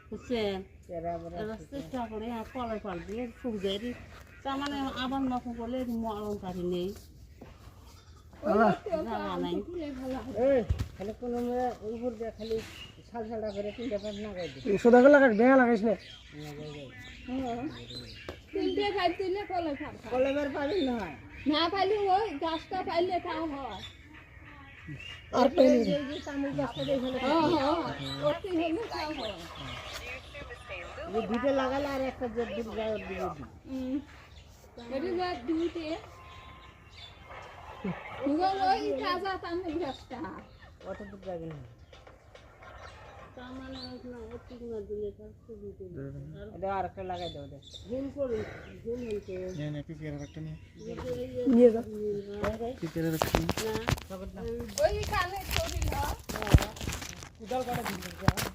বুঝছেন এবার চেষ্টা করে কলাই পাল দিয়ে সুবিধাই তার মানে আবার নকল করলে মরণ কারি নেই জানা নাই খালি কোনো উপর দিয়ে খালি সাল সালটা করে তিনটা পাট লাগাই দিই সোদা করে লাগাস বেঙা লাগাইস না তিনটে খাই তুলে কলে খাও কলমের পাবি না হয় না পাইলে ওই গাছটা পাইলে খাও হয় আর পেলি এই যে তামিল গাছটা দেখে ওটি হলে খাও হয় যে দুটো লাগালে আর একটা জোর দূর যায় ওর দিকে দিই এটি যা দুইতে ওই কাজা তামিল গাছটা অত দূর যাবে না তার মানে অতি গুণা দিলে তার সুবিধে এটা আর একটা লাগাই দেবো দেখ ভুল করুন ভুল হয়েছে নিয়ে যা না ওই কানে করি না কোদাল কাটা দিন